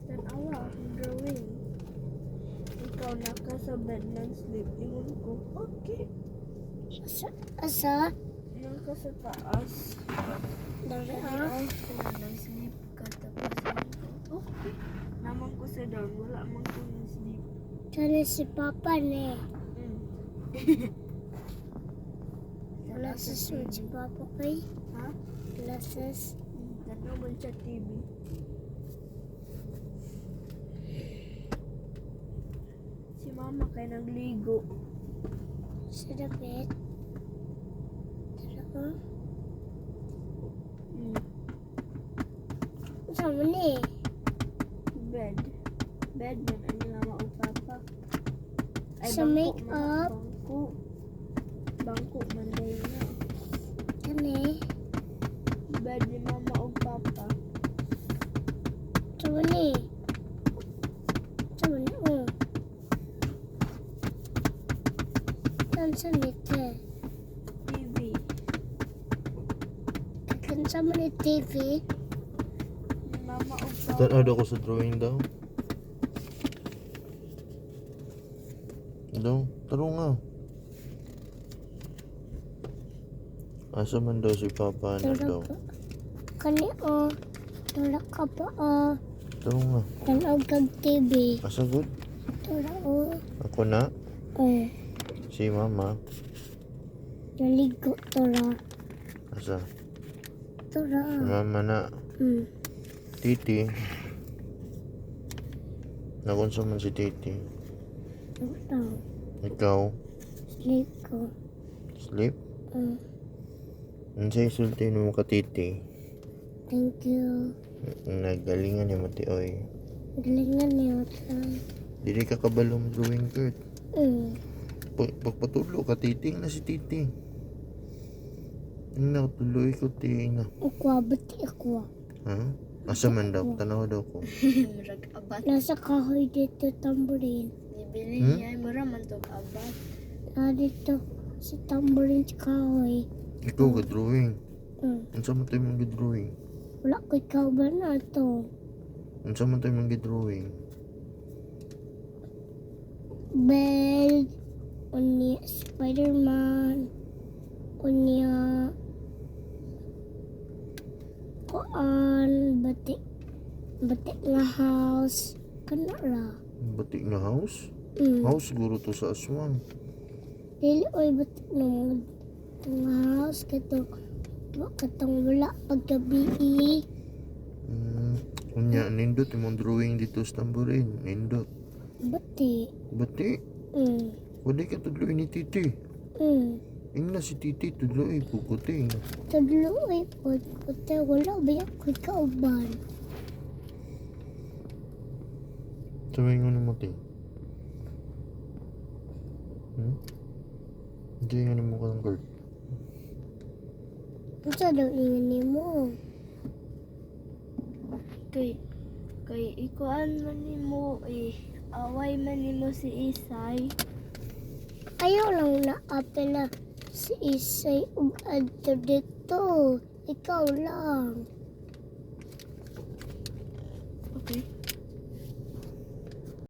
Tanawa akong drawing. Ikaw naka sa bed ng sleep. Ingon ko, okay. Asa? Naka sa taas. Dari Nang sleep ka tapos okay. Naman ko sa down, wala man ko ng sleep. Sana si Papa ne. Wala sa si Papa kay. Ha? Glasses. Tanaw man sa TV. Si mama kay nagligo. Sa dapat. Talaga? Sama ni. Bed. Bed man ang mama o papa. Sa bangko make man, up. Bangko. Bangko man daw na. Kani. Bed ni mama o papa. Sama ni. Sama ni. Oh. Kan sa mite. TV. Kan sama ni TV. Ni mama o papa. Tanaw ko sa drawing daw. Daw, taro nga. Asa man daw si Papa na daw. Kani o. Tula ka pa o. Taro nga. Tanaw kag TV. Asa good? Tula o. Ako na. Oh. Si Mama. Naligo tula. Asa? Tula. Si Mama na. Titi. Nakunsa man si Titi. Tula. Ikaw. Sleep ko. Sleep? Unsay sulti mo ka Titi? Thank you. Nagalingan ni Mati oy. Galingan niyo tayo. Dili ka kabalong drawing Kurt. Pagpatulo ka Titi na si Titi. Ina tuloy ko tina. Aqua, bati aqua. Ha? Asa man daw? Tanaw daw ko. Murag abat. Nasa kahoy dito tamburin. Bibili niya ay mura man to abat. Dito sa tamburin sa kahoy. Ikaw ka drawing. Mm. Unsa man tayo mong drawing? Wala ko ikaw ba na ito? Unsa man tayo mong drawing? Bell. Unya Spider-Man. Unya kuan batik nga house kana ra. Batik nga house? House siguro to sa aswang. Dili oy batik nga house kato katong wala paggabi. Unya nindot imong drawing dito sa tamborin. Nindot. Bati. Bati? Wala ka tudloy ni Titi. Ingna si Titi tudloy kukuting. Tudloy po kote wala ba ko kauban. Sabi nga naman tayo. Hindi nga naman ka ng card. Unsa daw ingon nimo? Kay ikuan man nimo away man nimo si Isay. Ayaw lang na apela si Isay ug adto dito. Ikaw lang. Okay.